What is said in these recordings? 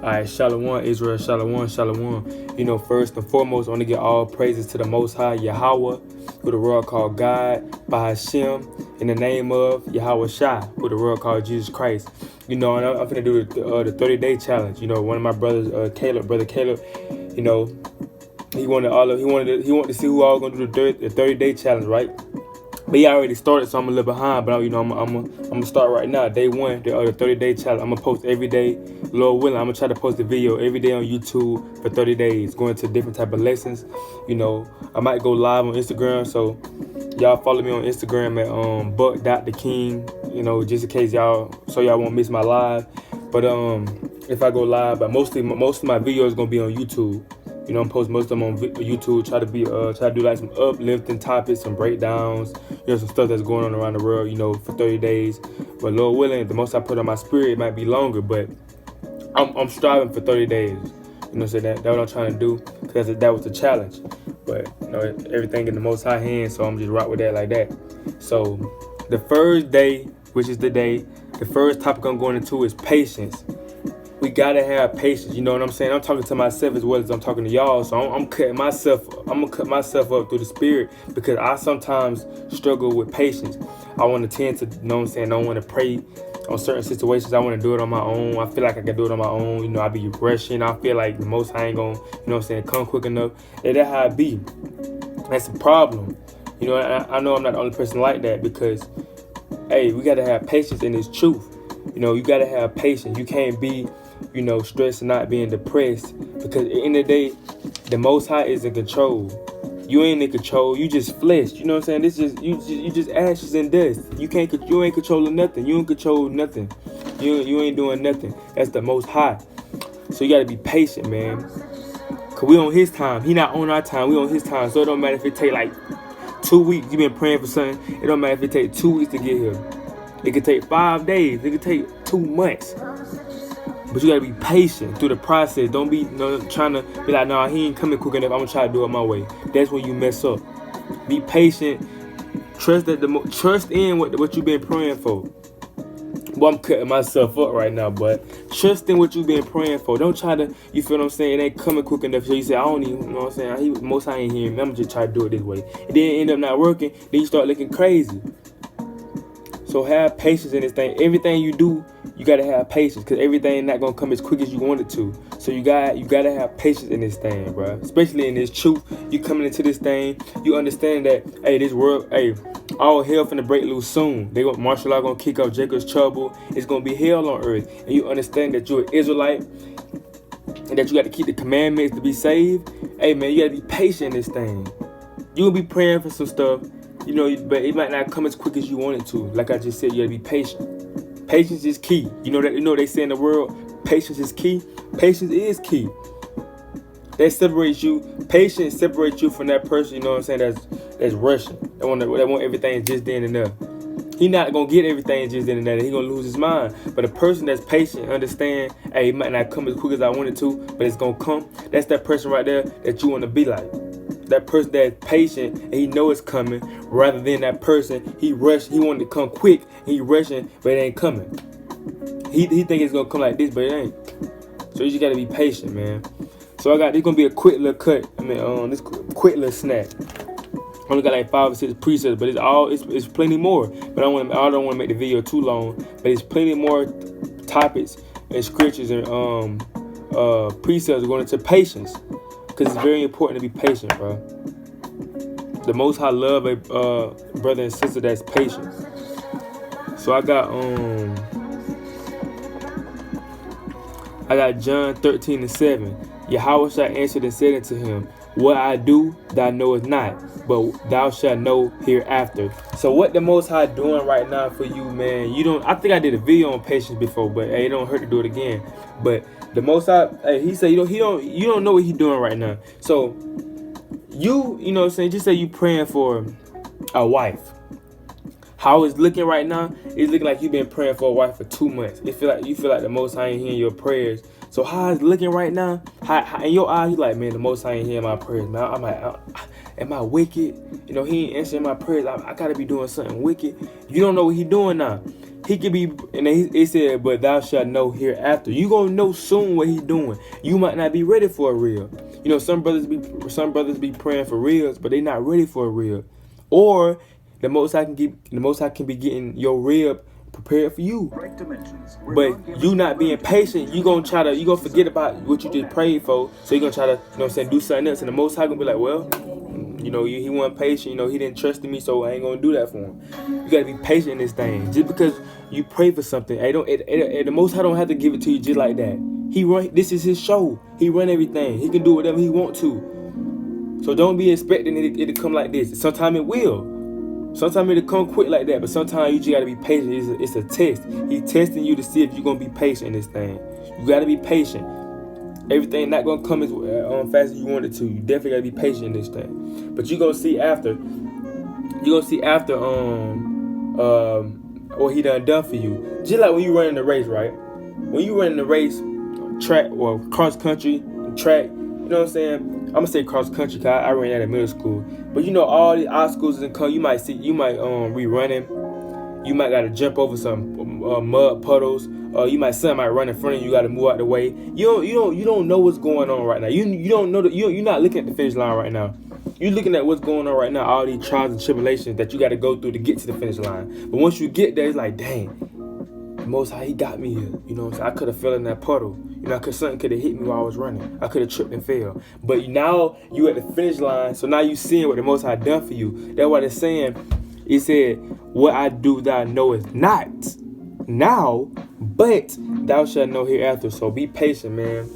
Alright, Shalom, Israel, Shalom, Shalom. You know, first and foremost, I want to give all praises to the Most High, Yahweh, who the world called God, by Hashem, in the name of Yahweh Shai, who the world called Jesus Christ. You know, and I'm finna do the 30-day challenge. You know, one of my brothers, brother Caleb, you know, he wanted to see who all gonna do the 30-day challenge, right? But he already started, so I'm a little behind. But you know, I'm gonna start right now. Day 1, the 30-day challenge. I'm gonna post every day, Lord willing. I'm gonna try to post a video every day on YouTube for 30 days, going to different type of lessons. You know, I might go live on Instagram, so y'all follow me on Instagram at buck.theking. You know, just in case y'all won't miss my live. But if I go live, but most of my videos gonna be on YouTube. You know, I'm posting most of them on YouTube. Try to do like some uplifting topics, some breakdowns, you know, some stuff that's going on around the world, you know, for 30 days. But Lord willing, the most I put on my spirit, it might be longer, but I'm striving for 30 days. You know, so that's what I'm trying to do, because that was the challenge. But you know, everything in the Most High hands, so I'm just rock with that like that. So the first day, which is the first topic I'm going into is patience. We gotta have patience, you know what I'm saying? I'm talking to myself as well as I'm talking to y'all, so I'm gonna cut myself up through the spirit, because I sometimes struggle with patience. I want to tend to, you know what I'm saying, don't want to pray on certain situations. I want to do it on my own. I feel like I can do it on my own. You know, I be rushing. I feel like the Most High ain't gonna, you know what I'm saying, come quick enough. And that's how I be. That's a problem. You know, I know I'm not the only person like that, because, hey, we gotta have patience in this truth. You know, you gotta have patience. You can't be, you know, stressed and not being depressed, because at the end of the day, the Most High is in control. You ain't in control. You just flesh. You know what I'm saying? This is you just ashes and dust. You ain't controlling nothing. You ain't control nothing. You ain't doing nothing. That's the Most High. So you gotta be patient, man. Cause we on His time. He not on our time. We on His time. So it don't matter if it take like 2 weeks. You been praying for something. It don't matter if it take 2 weeks to get here. It could take 5 days. It could take 2 months. But you gotta be patient through the process. Don't be, you know, trying to be like, nah, he ain't coming quick enough, I'm gonna try to do it my way. That's when you mess up. Be patient. Trust in what you've been praying for. Well, I'm cutting myself up right now, but trust in what you've been praying for. Don't try to, you feel what I'm saying? It ain't coming quick enough. So you say, I don't even, you know what I'm saying? Most I ain't hearing me. I'm just trying to do it this way. And then end up not working. Then you start looking crazy. So have patience in this thing. Everything you do, you gotta have patience, because everything not gonna come as quick as you want it to. So you gotta have patience in this thing, bro. Especially in this truth. You coming into this thing, you understand that, hey, this world, hey, all hell finna break loose soon. Martial law gonna kick off Jacob's trouble. It's gonna be hell on earth. And you understand that you're an Israelite, and that you gotta keep the commandments to be saved. Hey man, you gotta be patient in this thing. You gonna be praying for some stuff, you know, but it might not come as quick as you want it to. Like I just said, you gotta be patient. Patience is key. You know they say in the world, patience is key. Patience is key. That separates you. Patience separates you from that person, you know what I'm saying, that's rushing. They want everything just then and there. He not gonna get everything just then and there. He gonna lose his mind. But a person that's patient, understand, hey, it might not come as quick as I want it to, but it's gonna come. That's that person right there that you want to be like. That person that's patient and he know it's coming, rather than that person he wanted to come quick and he rushing, but it ain't coming. He think it's gonna come like this, but it ain't. So you just gotta be patient, man. So this gonna be a quick little cut. This quick little snack. I only got like 5 or 6 presets, but it's plenty more. But I don't want to make the video too long. But it's plenty more topics and scriptures and precepts going into patience. Because it's very important to be patient, bro. The Most High love a brother and sister that's patient. So I got John 13:7. Yahweh shall answer and said unto him, what I do, thou knowest not, but thou shalt know hereafter. So what the Most High doing right now for you, man? I think I did a video on patience before, but hey, it don't hurt to do it again. But the Most High, hey, he said, you don't know what he's doing right now. So you know what I'm saying, just say you praying for a wife. How it's looking right now, it's looking like you've been praying for a wife for 2 months. You feel like the Most High ain't hearing your prayers. So how it's looking right now, how in your eyes, you like, man, the Most High ain't hearing my prayers, man. I'm like, am I wicked? You know, he ain't answering my prayers. I gotta be doing something wicked. You don't know what he doing now. He could be, and he said, but thou shalt know hereafter. You gonna know soon what he's doing. You might not be ready for a real. You know, some brothers be praying for reals, but they not ready for a real. Or the most I can be getting your rib prepared for you. But you not being patient, you gonna forget about what you just prayed for. So you gonna try to, do something else. And the Most High gonna be like, well, he wasn't patient. He didn't trust in me, so I ain't gonna do that for him. You gotta be patient in this thing. Just because you pray for something, the Most High don't have to give it to you just like that. This is his show. He run everything. He can do whatever he want to. So don't be expecting it to come like this. Sometimes it will. Sometimes it'll come quick like that, but sometimes you just gotta be patient. It's a test. He's testing you to see if you're gonna be patient in this thing. You gotta be patient. Everything not gonna come as fast as you want it to. You definitely gotta be patient in this thing. But you're gonna see after. What he done for you. Just like when you run in the race, right? When you run in the race, track or cross country, track, you know what I'm saying? I'm gonna say cross country because I ran that in middle school. But all the obstacles that come, you might rerunning. You might gotta jump over some mud puddles. Something might run in front of you. You gotta move out the way. You don't know what's going on right now. You don't know that you're not looking at the finish line right now. You're looking at what's going on right now. All these trials and tribulations that you gotta go through to get to the finish line. But once you get there, it's like, dang, the Most High, he got me here. You know what I'm saying? I could have fell in that puddle. Something could have hit me while I was running. I could have tripped and fell. But now you at the finish line, so now you seeing what the Most High done for you. That's what it's saying. It said, what I do thou knowest not now, but thou shalt know hereafter. So be patient, man.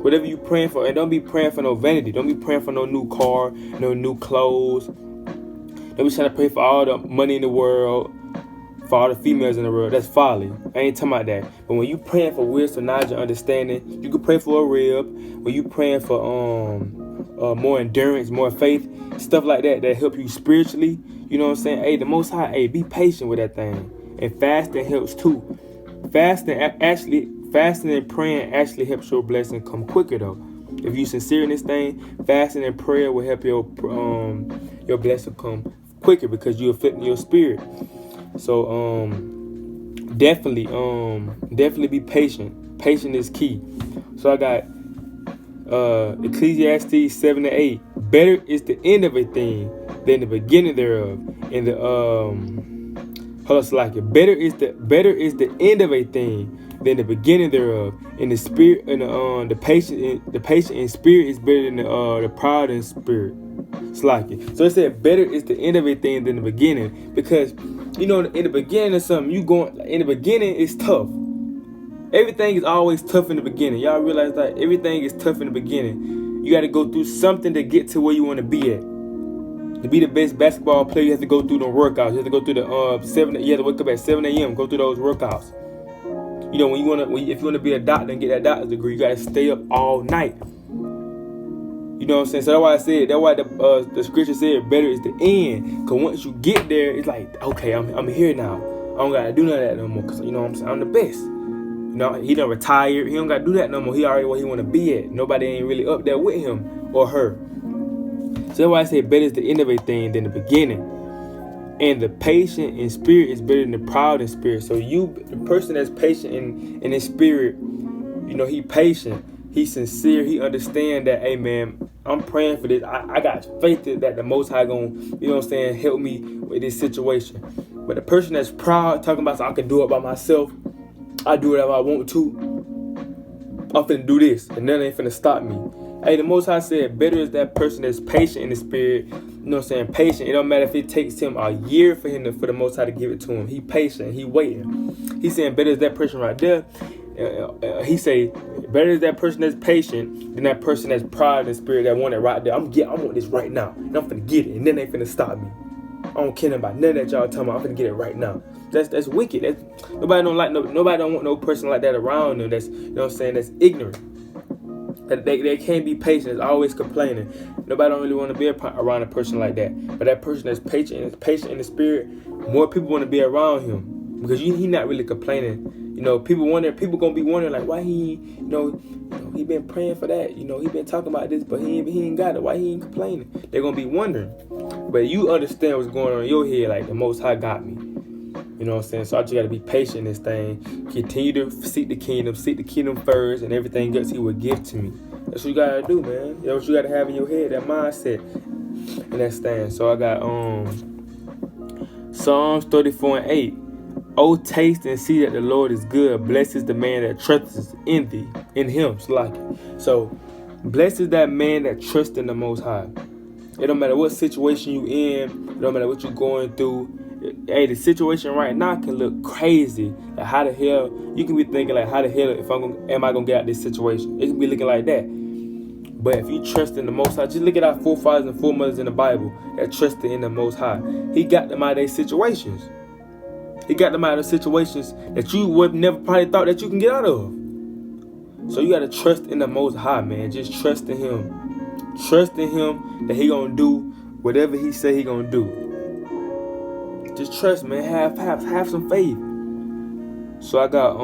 Whatever you praying for, and don't be praying for no vanity. Don't be praying for no new car, no new clothes. Don't be trying to pray for all the money in the world, for all the females in the world. That's folly. I ain't talking about that. But when you praying for wisdom, knowledge, and understanding, you can pray for a rib. When you praying for more endurance, more faith, stuff like that help you spiritually. You know what I'm saying? Hey, the Most High, be patient with that thing. And fasting helps too. Fasting and praying actually helps your blessing come quicker though. If you sincere in this thing, fasting and prayer will help your blessing come quicker because you're afflicting your spirit. So definitely be patient. Patience is key. So I got Ecclesiastes 7:8. Better is the end of a thing than the beginning thereof. And better is the end of a thing than the beginning thereof. And the spirit and the patient in spirit is better than the proud in spirit. So it said better is the end of a thing than the beginning, because in the beginning of something, in the beginning it's tough. Everything is always tough in the beginning. Y'all realize that everything is tough in the beginning. You got to go through something to get to where you want to be at. To be the best basketball player, you have to go through the workouts. You have to go through the you have to wake up at 7 a.m. Go through those workouts. If you want to be a doctor and get that doctor's degree, you got to stay up all night. You know what I'm saying? So that's why the scripture said better is the end. Because once you get there, it's like, okay, I'm here now. I don't got to do none of that no more, because I'm the best. He done retired. He don't got to do that no more. He already where he want to be at. Nobody ain't really up there with him or her. So that's why I say better is the end of a thing than the beginning. And the patient in spirit is better than the proud in spirit. So the person that's patient in his spirit, he patient, he sincere, he understand that, hey man, I'm praying for this. I got faith that the Most High gonna, help me with this situation. But the person that's proud, talking about, I can do it by myself, I do whatever I want to, I'm finna do this, and nothing ain't finna stop me. Hey, the Most High said, better is that person that's patient in the spirit. Patient. It don't matter if it takes him a year for the Most High to give it to him. He patient. He waiting. He's saying, better is that person right there. He say, better is that person that's patient than that person that's proud in the spirit that want it right there. I want this right now, and I'm finna get it, and then they finna stop me. I don't care about none of that y'all talking about. I'm finna get it right now. That's wicked. Nobody don't want no person like that around them. That's that's ignorant. They can't be patient. It's always complaining. Nobody don't really want to be around a person like that. But that person that's patient in the spirit, more people want to be around him, because he not really complaining. People gonna be wondering, like, why he been praying for that. He been talking about this, but he ain't got it. Why he ain't complaining? They're gonna be wondering. But you understand what's going on in your head, like, the Most High got me. You know what I'm saying? So I just got to be patient in this thing. Continue to seek the kingdom first, and everything else he will give to me. That's what you got to do, man. That's what you got to have in your head, that mindset and that stand. So I got Psalms 34:8. Oh, taste and see that the Lord is good. Blessed is the man that trusts in him. So blessed is that man that trusts in the Most High. It don't matter what situation you in. It don't matter what you're going through. Hey, the situation right now can look crazy. Like, how the hell you can be thinking like, how the hell am I gonna get out of this situation? It can be looking like that. But if you trust in the Most High, just look at our forefathers and foremothers in the Bible that trusted in the Most High. He got them out of their situations. He got them out of situations that you would never probably thought that you can get out of. So you got to trust in the Most High, man. Just trust in him. Trust in him that he gonna do whatever he say he gonna do. Just trust, man. Have some faith. So I got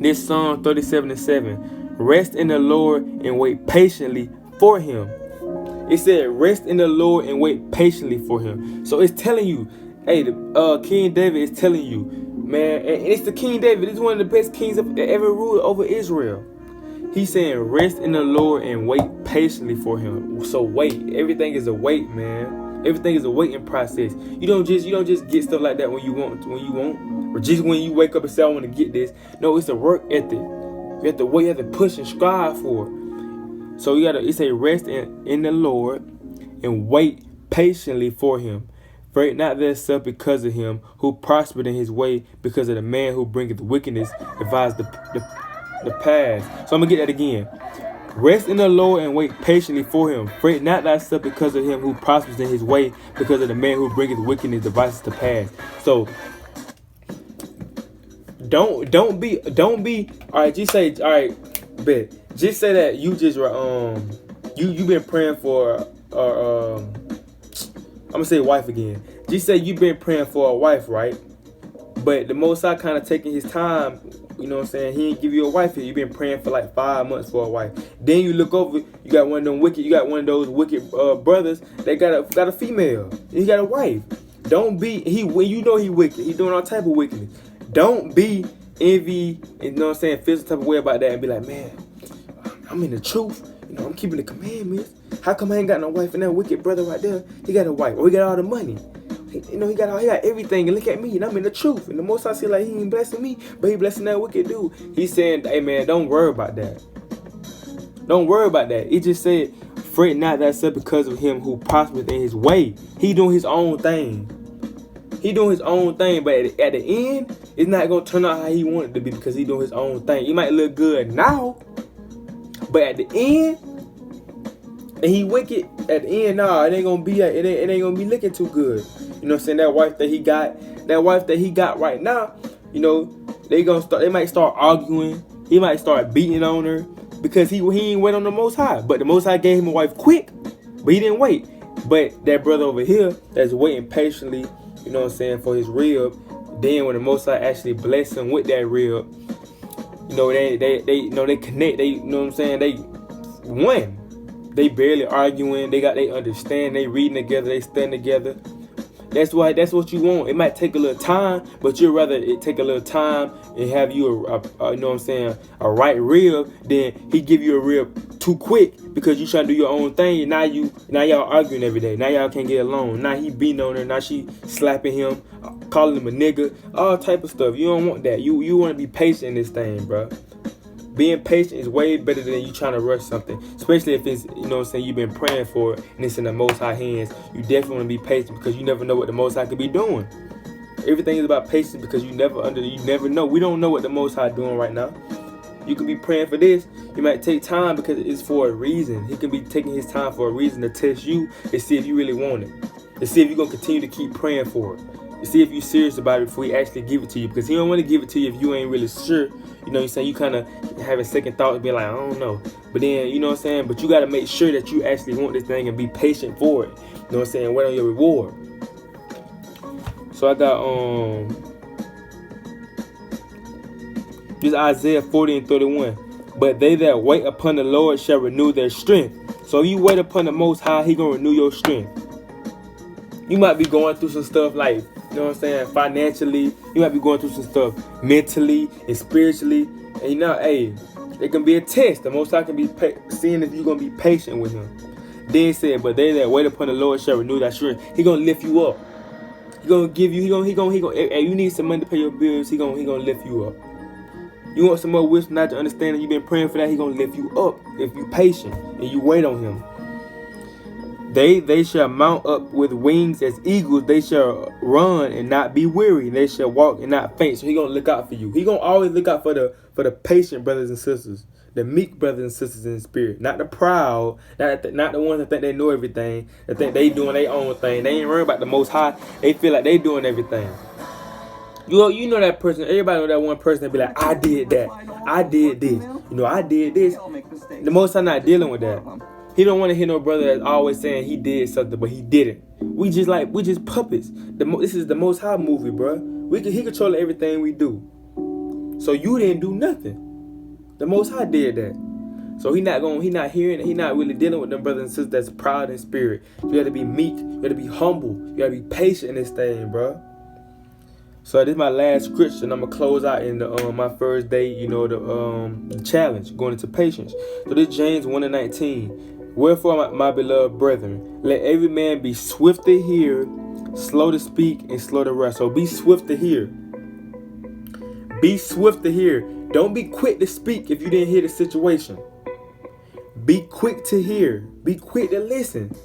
this Psalm 37:7. Rest in the Lord and wait patiently for him. It said, rest in the Lord and wait patiently for him. So it's telling you, hey, the King David is telling you, man, and it's the King David. It's one of the best kings that ever ruled over Israel. He's saying, rest in the Lord and wait patiently for him. So wait. Everything is a wait, man. Everything is a waiting process. You don't just get stuff like that when you want, or just when you wake up and say, I want to get this. No, it's a work ethic. You have to wait, you have to push and strive for it. So it say rest in the Lord and wait patiently for him. Fret not thyself because of him who prospered in his way, because of the man who bringeth wickedness, advise the past. So I'm going to get that again. Rest in the Lord and wait patiently for him. Fret not thyself because of him who prospers in his way, because of the man who bringeth wickedness, devices to pass. So don't be all right. Just say, all right, bet. Just say that you just you been praying for I'm gonna say wife again. Just say you've been praying for a wife, right? But the Most High kind of taking his time. You know what I'm saying? He ain't give you a wife yet. You've been praying for like 5 months for a wife. Then you look over, you got one of those wicked brothers that got a female. He got a wife. Don't be when you know he wicked. He doing all type of wickedness. Don't be envy and, you know what I'm saying, feel some type of way about that and be like, man, I'm in the truth. You know, I'm keeping the commandments. How come I ain't got no wife and that wicked brother right there? He got a wife. Or he got all the money. He got everything, and look at me, and I'm in the truth. And the Most I see, like, he ain't blessing me, but he blessing that wicked dude. He's saying, hey man, don't worry about that. Don't worry about that. He just said, fret not thyself because of him who prospers in his way. He doing his own thing. He doing his own thing, but at the end, it's not gonna turn out how he wanted it to be because he doing his own thing. He might look good now, but at the end, and he wicked at the end. Nah, it ain't gonna be looking too good. You know what I'm saying? That wife that he got right now, you know, they might start arguing. He might start beating on her because he ain't wait on the Most High. But the Most High gave him a wife quick, but he didn't wait. But that brother over here that's waiting patiently, you know what I'm saying, for his rib. Then when the Most High actually bless him with that rib, you know, they connect. They, you know what I'm saying, they win. They barely arguing. They understand. They reading together. They studying together. That's what you want. It might take a little time, but you'd rather it take a little time and have you you know what I'm saying, a right rib than he give you a rib too quick because you trying to do your own thing. And now y'all arguing every day. Now y'all can't get along. Now he beating on her. Now she slapping him, calling him a nigga, all type of stuff. You don't want that. You want to be patient in this thing, bro. Being patient is way better than you trying to rush something, especially if it's, you know what I'm saying, you've been praying for it and it's in the Most High hands. You definitely want to be patient because you never know what the Most High could be doing. Everything is about patience because you never know. We don't know what the Most High doing right now. You could be praying for this. You might take time because it's for a reason. He can be taking his time for a reason to test you and see if you really want it. To see if you're going to continue to keep praying for it. To see if you're serious about it before he actually give it to you. Because he don't want to give it to you if you ain't really sure. You know what I'm saying? You kind of having second thoughts, being like, I don't know. But then, you know what I'm saying? But you got to make sure that you actually want this thing and be patient for it. You know what I'm saying? Wait on your reward. So I got this Isaiah 40:31. But they that wait upon the Lord shall renew their strength. So if you wait upon the Most High, he going to renew your strength. You might be going through some stuff like know what I'm saying, financially. You might be going through some stuff mentally and spiritually. And you know, hey, it can be a test. The Most High can be seeing if you're going to be patient with him. Then said, but they that wait upon the Lord shall renew thy strength. He going to lift you up. He going to give you, he going hey, you need some money to pay your bills, he going to lift you up. You want some more wisdom not to understand and you've been praying for that, he going to lift you up if you patient and you wait on him. They shall mount up with wings as eagles. They shall run and not be weary. They shall walk and not faint. So he gonna look out for you. He gonna always look out for the patient brothers and sisters, the meek brothers and sisters in the spirit, not the proud, not the ones that think they know everything, that think they doing their own thing. They ain't worried about the Most High. They feel like they doing everything. You know that person. Everybody know that one person that be like, I did that, I did this, I did this. The Most High not dealing with that. He don't want to hear no brother that's always saying he did something, but he didn't. We just puppets. This is the Most High movie, bro. He control everything we do. So you didn't do nothing. The Most High did that. So he not really dealing with them brothers and sisters that's proud in spirit. You got to be meek. You got to be humble. You got to be patient in this thing, bro. So this is my last scripture, and I'm gonna close out in my first day, the challenge, going into patience. So this James 1:19. Wherefore, my beloved brethren, let every man be swift to hear, slow to speak, and slow to wrath. So be swift to hear. Be swift to hear. Don't be quick to speak if you didn't hear the situation. Be quick to hear. Be quick to listen.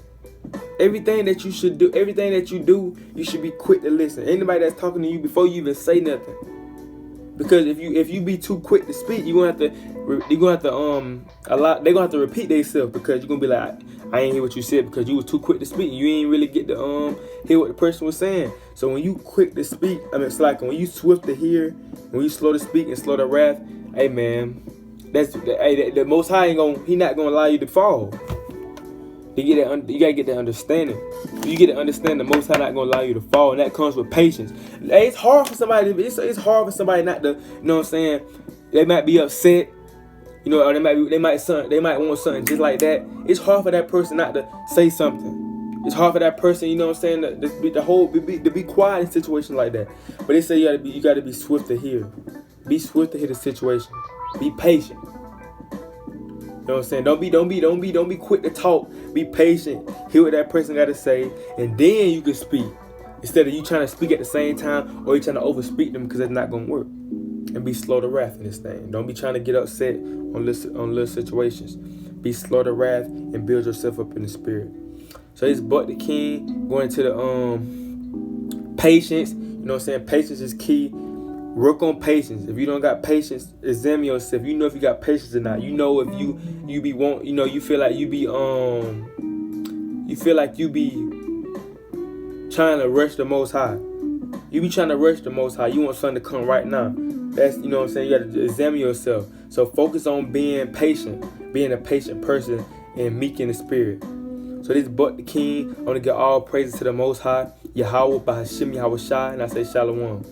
Everything that you should do, everything that you do, you should be quick to listen. Anybody that's talking to you before you even say nothing. Because if you be too quick to speak, they're gonna have to repeat themselves, because you're gonna be like, I ain't hear what you said because you was too quick to speak. You ain't really get to hear what the person was saying. So when you quick to speak, it's like when you swift to hear, when you slow to speak and slow to wrath, hey man, the Most High he not gonna allow you to fall. You gotta get that understanding. You get to understand the Most High not gonna allow you to fall, and that comes with patience. Hey, it's hard for somebody. It's hard for somebody not to. You know what I'm saying? They might be upset. Or they might want something just like that. It's hard for that person not to say something. It's hard for that person, you know what I'm saying, to be quiet in situations like that. But they say you gotta be swift to hear. Be swift to hear the situation. Be patient. You know what I'm saying? Don't be quick to talk. Be patient. Hear what that person got to say, and then you can speak. Instead of you trying to speak at the same time, or you trying to overspeak them, because that's not gonna work. And be slow to wrath in this thing. Don't be trying to get upset on little situations. Be slow to wrath and build yourself up in the spirit. So it's Buck the King going into the patience. You know what I'm saying? Patience is key. Work on patience. If you don't got patience, examine yourself. You know if you got patience or not. You know if you feel like you be trying to rush the Most High. You be trying to rush the Most High. You want something to come right now. That's, you know what I'm saying, you got to examine yourself. So focus on being patient, being a patient person, and meek in the spirit. So this is Buck the King. I want to give all praises to the Most High, Yahweh, by Hashem, Yahweh Shai, and I say Shalom.